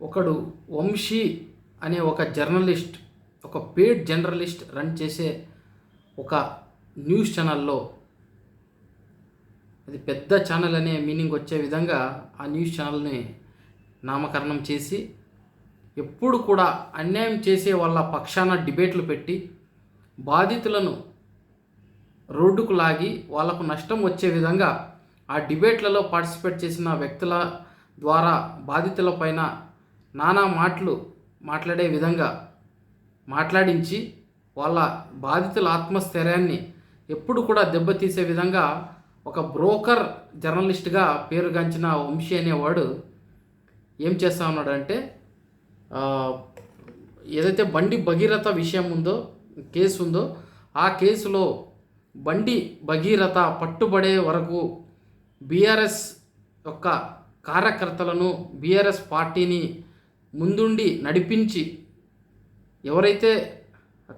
ఒకడు వంశీ అనే ఒక జర్నలిస్ట్, ఒక పెయిడ్ జర్నలిస్ట్ రన్ చేసే ఒక న్యూస్ ఛానల్లో, అది పెద్ద ఛానల్ అనే మీనింగ్ వచ్చే విధంగా ఆ న్యూస్ ఛానల్ని నామకరణం చేసి ఎప్పుడు కూడా అన్యాయం చేసే వాళ్ళ పక్షాన డిబేట్లు పెట్టి బాధితులను రోడ్డుకు లాగి వాళ్లకు నష్టం వచ్చే విధంగా ఆ డిబేట్లలో పార్టిసిపేట్ చేసిన వ్యక్తుల ద్వారా బాధితులపైన నానా మాటలు మాట్లాడే విధంగా మాట్లాడించి వాళ్ళ బాధితుల ఆత్మస్థైర్యాన్ని ఎప్పుడు కూడా దెబ్బతీసే విధంగా ఒక బ్రోకర్ జర్నలిస్ట్గా పేరుగాంచిన వంశీ అనేవాడు ఏం చేస్తా ఉన్నాడంటే, ఏదైతే బండి భగీరథ విషయం ఉందో, కేసు ఉందో, ఆ కేసులో బండి భగీరథ పట్టుబడే వరకు బీఆర్ఎస్ యొక్క కార్యకర్తలను, బీఆర్ఎస్ పార్టీని ముందుండి నడిపించి ఎవరైతే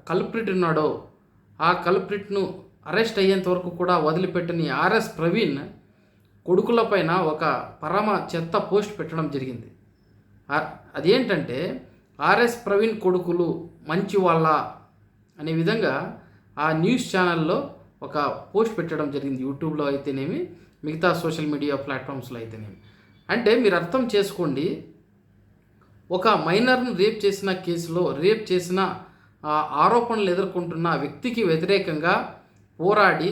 కల్ప్రిట్ ఉన్నాడో ఆ కల్ప్రిట్ను అరెస్ట్ అయ్యేంత వరకు కూడా వదిలిపెట్టని ఆర్ఎస్ ప్రవీణ్ కొడుకులపైన ఒక పరమ చెత్త పోస్ట్ పెట్టడం జరిగింది. అదేంటంటే, ఆర్ఎస్ ప్రవీణ్ కొడుకులు మంచి వాళ్ళ అనే విధంగా ఆ న్యూస్ ఛానల్లో ఒక పోస్ట్ పెట్టడం జరిగింది. యూట్యూబ్లో అయితేనేమి, మిగతా సోషల్ మీడియా ప్లాట్ఫామ్స్లో అయితేనేమి. అంటే మీరు అర్థం చేసుకోండి, ఒక మైనర్ను రేప్ చేసిన కేసులో, రేప్ చేసిన ఆరోపణలు ఎదుర్కొంటున్న వ్యక్తికి వ్యతిరేకంగా పోరాడి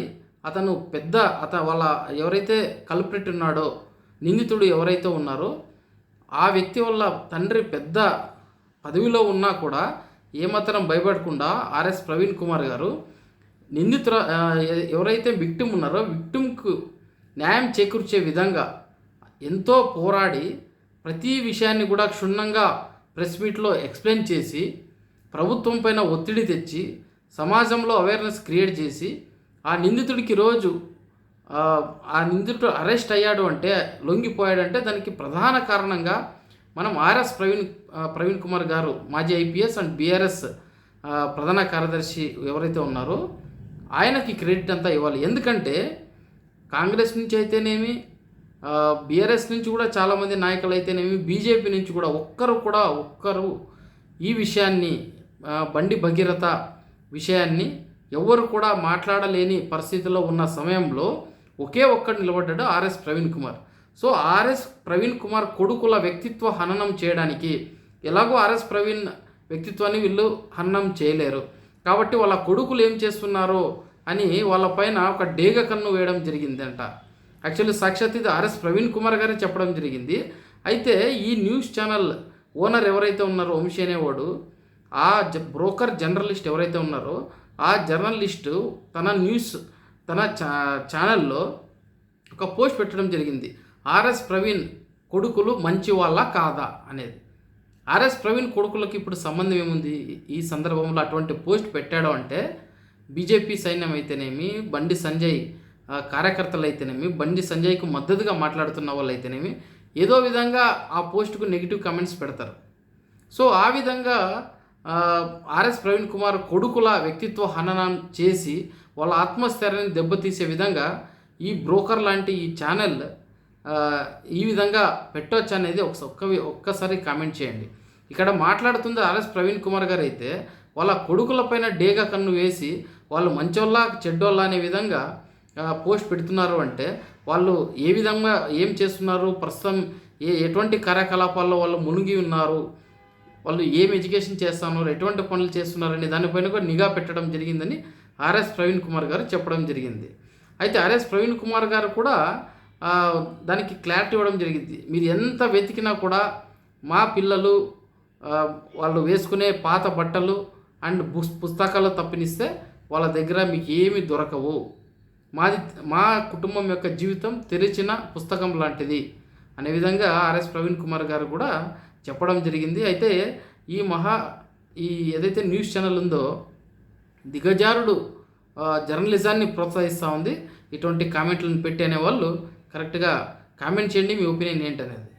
వాళ్ళ ఎవరైతే కల్ప్రిట్ ఉన్నాడో, నిందితుడు ఎవరైతే ఉన్నారో ఆ వ్యక్తి వల్ల తండ్రి పెద్ద పదవిలో ఉన్నా కూడా ఏమాత్రం భయపడకుండా ఆర్ఎస్ ప్రవీణ్ కుమార్ గారు ఎవరైతే విక్టిమ్ ఉన్నారో విక్టిమ్కు న్యాయం చేకూర్చే విధంగా ఎంతో పోరాడి ప్రతి విషయాన్ని కూడా క్షుణ్ణంగా ప్రెస్ మీట్లో ఎక్స్ప్లెయిన్ చేసి ప్రభుత్వం పైన ఒత్తిడి తెచ్చి సమాజంలో అవేర్నెస్ క్రియేట్ చేసి ఆ నిందితుడికి రోజు ఆ నిందితుడు అరెస్ట్ అయ్యాడు అంటే, లొంగిపోయాడంటే దానికి ప్రధాన కారణంగా మనం ఆర్ఎస్ ప్రవీణ్ కుమార్ గారు, మాజీ ఐపీఎస్ అండ్ బీఆర్ఎస్ ప్రధాన కార్యదర్శి ఎవరైతే ఉన్నారో ఆయనకి క్రెడిట్ అంతా ఇవ్వాలి. ఎందుకంటే కాంగ్రెస్ నుంచి అయితేనేమి, బీఆర్ఎస్ నుంచి కూడా చాలామంది నాయకులు అయితేనేమి, బీజేపీ నుంచి కూడా ఒక్కరు ఈ విషయాన్ని, బండి భగీరథ విషయాన్ని ఎవరు కూడా మాట్లాడలేని పరిస్థితిలో ఉన్న సమయంలో ఒకే ఒక్కడు నిలబడ్డాడు, RS Praveen Kumar. So RS Praveen Kumar కొడుకుల వ్యక్తిత్వ హననం చేయడానికి, ఎలాగో ఆర్ఎస్ ప్రవీణ్ వ్యక్తిత్వాన్ని వీళ్ళు హననం చేయలేరు కాబట్టి వాళ్ళ కొడుకులు ఏం చేస్తున్నారో అని వాళ్ళపైన ఒక డేగ కన్ను వేయడం జరిగిందంట. యాక్చువల్లీ సాక్షాత్ ఇది ఆర్ఎస్ ప్రవీణ్ కుమార్ గారే చెప్పడం జరిగింది. అయితే ఈ న్యూస్ ఛానల్ ఓనర్ ఎవరైతే ఉన్నారో వంశీ అనేవాడు, ఆ బ్రోకర్ జర్నలిస్ట్ ఎవరైతే ఉన్నారో ఆ జర్నలిస్టు తన ఛానల్లో ఒక పోస్ట్ పెట్టడం జరిగింది, ఆర్ఎస్ ప్రవీణ్ కొడుకులు మంచి వాళ్ళ కాదా అనేది. ఆర్ఎస్ ప్రవీణ్ కొడుకులకి ఇప్పుడు సంబంధం ఏముంది ఈ సందర్భంలో అటువంటి పోస్ట్ పెట్టాడు అంటే? బీజేపీ సైన్యం అయితేనేమి, బండి సంజయ్ కార్యకర్తలు అయితేనేమి, బండి సంజయ్కు మద్దతుగా మాట్లాడుతున్న వాళ్ళు అయితేనేమి ఏదో విధంగా ఆ పోస్టుకు నెగిటివ్ కామెంట్స్ పెడతారు. సో ఆ విధంగా ఆర్ఎస్ ప్రవీణ్ కుమార్ కొడుకుల వ్యక్తిత్వ హననం చేసి వాళ్ళ ఆత్మస్థైర్యాన్ని దెబ్బతీసే విధంగా ఈ బ్రోకర్ లాంటి ఈ ఛానల్ ఈ విధంగా పెట్టవచ్చు అనేది ఒక్కసారి కామెంట్ చేయండి. ఇక్కడ మాట్లాడుతుంది ఆర్ఎస్ ప్రవీణ్ కుమార్ గారు అయితే వాళ్ళ కొడుకులపైన డేగా కన్ను వేసి వాళ్ళు మంచోళ్ళ చెడ్డోళ్ళ అనే విధంగా పోస్ట్ పెడుతున్నారు అంటే వాళ్ళు ఏ విధంగా ఏం చేస్తున్నారు, ప్రస్తుతం ఎటువంటి కార్యకలాపాల్లో వాళ్ళు మునిగి ఉన్నారు, వాళ్ళు ఏం ఎడ్యుకేషన్ చేస్తున్నారు, ఎటువంటి పనులు చేస్తున్నారు అనే దానిపైన కూడా నిఘా పెట్టడం జరిగిందని ఆర్ఎస్ ప్రవీణ్ కుమార్ గారు చెప్పడం జరిగింది. అయితే ఆర్ఎస్ ప్రవీణ్ కుమార్ గారు కూడా దానికి క్లారిటీ ఇవ్వడం జరిగింది. మీరు ఎంత వెతికినా కూడా మా పిల్లలు వాళ్ళు వేసుకునే పాత బట్టలు అండ్ పుస్తకాలు తప్పినిస్తే వాళ్ళ దగ్గర మీకు ఏమీ దొరకవు, మా కుటుంబం యొక్క జీవితం తెరిచిన పుస్తకం లాంటిది అనే విధంగా ఆర్ఎస్ ప్రవీణ్ కుమార్ గారు కూడా చెప్పడం జరిగింది. అయితే ఈ ఏదైతే న్యూస్ ఛానల్ ఉందో దిగజారుడు జర్నలిజాన్ని ప్రోత్సహిస్తూ ఉంది. ఇటువంటి కామెంట్లను పెట్టి అనేవాళ్ళు కరెక్ట్గా కామెంట్ చేయండి, మీ ఒపీనియన్ ఏంటనేది.